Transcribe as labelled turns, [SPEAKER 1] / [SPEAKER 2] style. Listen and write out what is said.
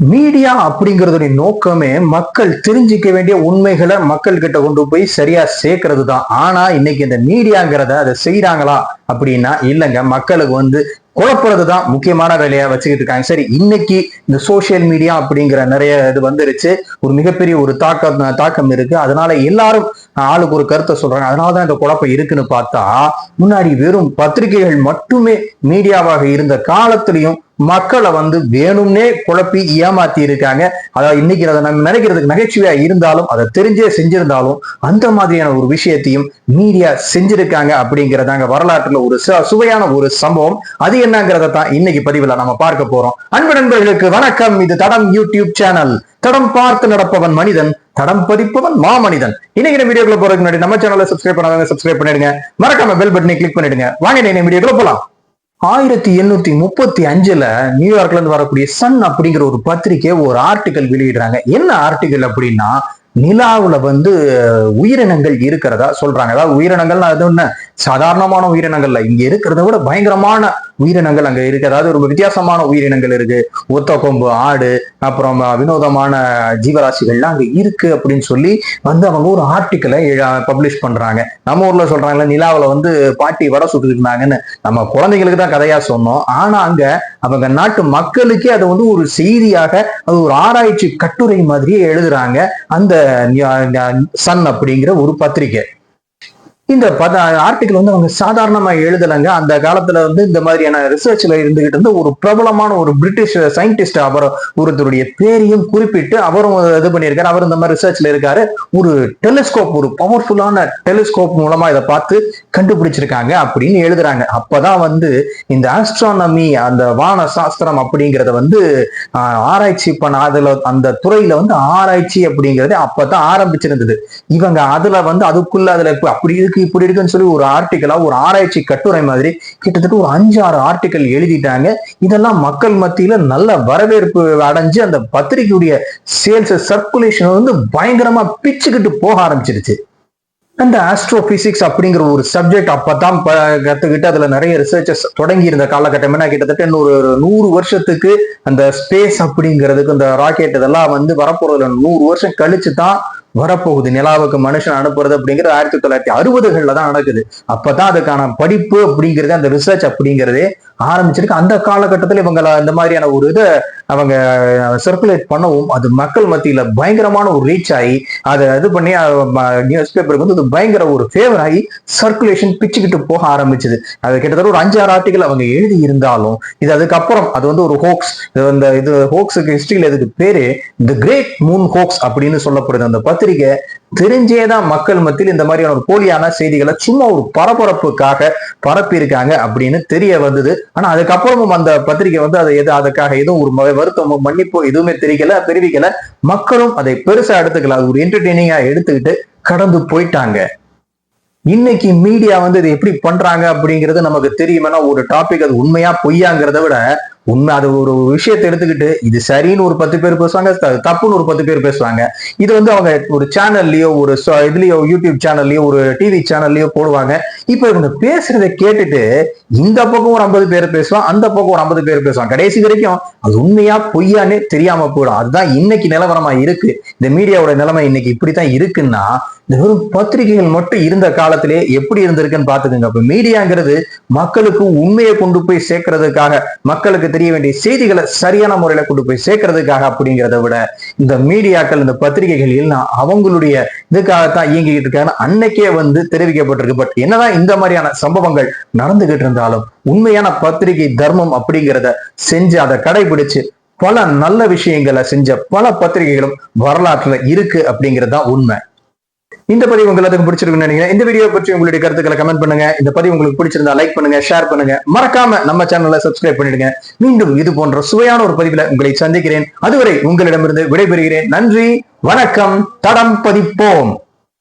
[SPEAKER 1] Media அப்படிங்கறதுடைய நோக்கமே மக்கள் தெரிஞ்சுக்க வேண்டிய உண்மைகளை மக்கள் கிட்ட கொண்டு போய் சரியா சேர்க்கறது தான். ஆனா இன்னைக்கு இந்த மீடியாங்கிறத அதை செய்யறாங்களா அப்படின்னா இல்லைங்க. மக்களுக்கு குழப்பறதுதான் முக்கியமான வேலையா வச்சுக்கிட்டு இருக்காங்க. சரி, இன்னைக்கு இந்த சோசியல் மீடியா அப்படிங்கிற நிறைய இது வந்துருச்சு. ஒரு மிகப்பெரிய ஒரு தாக்கம் இருக்கு. அதனால எல்லாரும் ஆளுக்கு ஒரு கருத்தை சொல்றாங்க. அதனாலதான் இந்த குழப்பம் இருக்குன்னு பார்த்தா, முன்னாடி வெறும் பத்திரிகைகள் மட்டுமே மீடியாவாக இருந்த காலத்திலையும் மக்களை வேணும்னே குழப்பி ஏமாத்தி இருக்காங்க. அதாவது இன்னைக்கு அதை நம்ம நினைக்கிறதுக்கு நகைச்சுவையா இருந்தாலும், அதை தெரிஞ்சே செஞ்சிருந்தாலும் அந்த மாதிரியான ஒரு விஷயத்தையும் மீடியா செஞ்சிருக்காங்க அப்படிங்கிறதாங்க வரலாற்றுல ஒரு சுவையான ஒரு சம்பவம். அது என்னங்கிறத தான் இன்னைக்கு பதிவுல நம்ம பார்க்க போறோம். அன்பு நண்பர்களுக்கு வணக்கம். இது தடம் யூடியூப் சேனல். தடம் பார்த்து நடப்பவன் மனிதன், தடம் பதிப்பவன் மாமனிதன். இன்னைக்கு வீடியோக்குள்ள போறதுக்கு முன்னாடி நம்ம சேனலை சப்ஸ்கிரைப் பண்ணாதவங்க சப்ஸ்கிரைப் பண்ணிடுங்க. மறக்காம பெல் பட்டனை கிளிக் பண்ணிடுங்க. வாங்க வீடியோக்குள்ள போலாம். 1835 நியூயார்க்ல இருந்து வரக்கூடிய சன் அப்படிங்கிற ஒரு பத்திரிகை ஒரு ஆர்டிக்கல் வெளியிடுறாங்க. என்ன ஆர்டிக்கல் அப்படின்னா, நிலாவுல உயிரினங்கள் இருக்கிறதா சொல்றாங்க. அதாவது உயிரினங்கள் அது ஒண்ணு சாதாரணமான உயிரினங்கள்ல, இங்க இருக்கிறத விட பயங்கரமான உயிரினங்கள் அங்க இருக்கு. அதாவது ஒரு வித்தியாசமான உயிரினங்கள் இருக்கு. ஒத்த கொம்பு ஆடு, அப்புறம் வினோதமான ஜீவராசிகள்லாம் அங்க இருக்கு அப்படின்னு சொல்லி அவங்க ஒரு ஆர்டிக்கலை பப்ளிஷ் பண்றாங்க. நம்ம ஊர்ல சொல்றாங்கல்ல, நிலாவுல பாட்டி வடை சுட்டுட்டு இருந்தாங்கன்னு. நம்ம குழந்தைங்களுக்கு தான் கதையா சொன்னோம். ஆனா அங்க அவங்க நாட்டு மக்களுக்கே அது ஒரு செய்தியாக, அது ஒரு ஆராய்ச்சி கட்டுரை மாதிரியே எழுதுறாங்க அந்த சன் அப்படிங்கிற ஒரு பத்திரிகை. இந்த ஆர்டிகல் அவங்க சாதாரணமா எழுதலைங்க. அந்த காலத்துல இந்த மாதிரியான ரிசர்ச்ல இருந்துகிட்டு இருந்து ஒரு பிரபலமான ஒரு பிரிட்டிஷ் சயின்டிஸ்ட், அவர் ஒருத்தருடைய பேரையும் குறிப்பிட்டு அவரும் இது பண்ணியிருக்காரு. அவர் இந்த மாதிரி ரிசர்ச்ல இருக்காரு. ஒரு டெலிஸ்கோப், ஒரு பவர்ஃபுல்லான டெலிஸ்கோப் மூலமா இதை பார்த்து கண்டுபிடிச்சிருக்காங்க அப்படின்னு எழுதுறாங்க. அப்பதான் இந்த ஆஸ்ட்ரானமி, அந்த வான சாஸ்திரம் அப்படிங்கிறத ஆராய்ச்சி பண்ண, அதுல அந்த துறையில ஆராய்ச்சி அப்படிங்கறது அப்பதான் ஆரம்பிச்சிருந்தது. இவங்க அதுல அதுக்குள்ள அதுல அப்படி இருக்கு இப்படி இருக்குன்னு சொல்லி ஒரு ஆர்டிக்கலா, ஒரு ஆராய்ச்சி கட்டுரை மாதிரி கிட்டத்தட்ட ஒரு 5-6 ஆர்டிக்கல் எழுதிட்டாங்க. இதெல்லாம் மக்கள் மத்தியில நல்ல வரவேற்பு அடைஞ்சு அந்த பத்திரிகையுடைய சேல்ஸ் சர்க்குலேஷன் பயங்கரமா பிச்சுக்கிட்டு போக ஆரம்பிச்சிருச்சு. அந்த ஆஸ்ட்ரோபிசிக்ஸ் அப்படிங்கிற ஒரு சப்ஜெக்ட் அப்பதான் கத்துக்கிட்டு அதுல நிறைய ரிசர்ச்சஸ் தொடங்கி இருந்த காலகட்டம். கிட்டத்தட்ட இன்னொரு 100 வருஷத்துக்கு அந்த ஸ்பேஸ் அப்படிங்கிறதுக்கு, இந்த ராக்கெட் இதெல்லாம் வரப்போறதுல 100 வருஷம் கழிச்சு தான் வரப்போகுது. நிலாவுக்கு மனுஷன் அனுப்புறது அப்படிங்கிறது 1960களில் தான் நடக்குது. அப்பதான் அதுக்கான படிப்பு அப்படிங்கிறது, அந்த ரிசர்ச் அப்படிங்கிறதே ஆரம்பிச்சிருக்கு. அந்த காலகட்டத்தில் இவங்க இந்த மாதிரியான ஒரு இதை அவங்க சர்க்குலேட் பண்ணவும் அது மக்கள் மத்தியில பயங்கரமான ஒரு ரீச் ஆகி, அதை இது பண்ணி நியூஸ் பேப்பருக்கு பயங்கர ஒரு ஃபேவர் ஆகி சர்க்குலேஷன் பிச்சுக்கிட்டு போக ஆரம்பிச்சது. அது கிட்டத்தட்ட ஒரு 5-6 ஆர்டிகல் அவங்க எழுதி இருந்தாலும், இது அதுக்கப்புறம் அது ஒரு ஹோக்ஸ். இது ஹோக்ஸுக்கு ஹிஸ்டரியில இதுக்கு பேரு தி கிரேட் மூன் ஹோக்ஸ் அப்படின்னு சொல்லப்படுது. அந்த பத்திரிகை தெரிஞ்சேதான் மக்கள் மத்தியில் இந்த மாதிரியான ஒரு போலியான செய்திகளை சும்மா ஒரு பரபரப்புக்காக பரப்பி இருக்காங்க அப்படின்னு தெரிய வந்தது. ஆனா அதுக்கப்புறமும் அந்த பத்திரிகை அதை அதுக்காக எதுவும் ஒரு வருத்தமோ மன்னிப்போ எதுவுமே தெரிவிக்கல. மக்களும் அதை பெருசா எடுத்துக்கல. அது ஒரு என்டர்டெய்னிங்கா எடுத்துக்கிட்டு கடந்து போயிட்டாங்க. இன்னைக்கு மீடியா இது எப்படி பண்றாங்க அப்படிங்கிறது நமக்கு தெரியுமா? ஒரு டாபிக் அது உண்மையா பொய்யாங்கிறத விட, உண்மை அது ஒரு விஷயத்தை எடுத்துக்கிட்டு இது சரின்னு ஒரு 10 பேர் பேசுவாங்க, தப்புன்னு ஒரு 10 பேர் பேசுவாங்க. இது அவங்க ஒரு சேனல்லயோ, ஒரு இதுலயோ, யூடியூப் சேனல்லயோ, ஒரு டிவி சேனல்லயோ போடுவாங்க. இப்ப இவங்க பேசுறதை கேட்டுட்டு இந்த பக்கம் ஒரு 50 பேர் பேசுவான், அந்த பக்கம் ஒரு 50 பேர் பேசுவாங்க. கடைசி வரைக்கும் அது உண்மையா பொய்யான்னு தெரியாம போயிடும். அதுதான் இன்னைக்கு நிலவரமா இருக்கு. இந்த மீடியாவோட நிலைமை இன்னைக்கு இப்படித்தான் இருக்குன்னா, இந்த வெறும் பத்திரிகைகள் மட்டும் இருந்த காலத்திலே எப்படி இருந்திருக்குன்னு பாத்துக்கோங்க. அப்ப மீடியாங்கிறது மக்களுக்கு உண்மையை கொண்டு போய் சேர்க்கறதுக்காக, மக்களுக்கு தெரிய வேண்டிய செய்திகளை சரியான முறையில கொண்டு போய் சேர்க்கறதுக்காக அப்படிங்கிறத விட, இந்த மீடியாக்கள், இந்த பத்திரிகைகள் எல்லாம் அவங்களுடைய இதுக்காகத்தான் இயங்கிக்கிட்டு இருக்காங்க. அன்னைக்கே தெரிவிக்கப்பட்டிருக்கு. பட் என்னதான் இந்த மாதிரியான சம்பவங்கள் நடந்துகிட்டு இருந்தாலும், உண்மையான பத்திரிகை தர்மம் அப்படிங்கிறத செஞ்சு அதை கடைபிடிச்சு பல நல்ல விஷயங்களை செஞ்ச பல பத்திரிகைகளும் வரலாற்றுல இருக்கு அப்படிங்கிறது தான் உண்மை. இந்த பதிவு உங்களுக்கு பிடிச்சிருக்குன்னு நினைக்கிறேன். இந்த வீடியோ பற்றி உங்களுடைய கருத்துக்களை கமெண்ட் பண்ணுங்க. இந்த பதிவு உங்களுக்கு பிடிச்சிருந்தா லைக் பண்ணுங்க, ஷேர் பண்ணுங்க. மறக்காம நம்ம சேனலை சப்ஸ்கிரைப் பண்ணிடுங்க. மீண்டும் இது போன்ற சுவையான ஒரு பதிவுல உங்களை சந்திக்கிறேன். அதுவரை உங்களிடமிருந்து விடைபெறுகிறேன். நன்றி, வணக்கம். தடம் பதிப்போம்.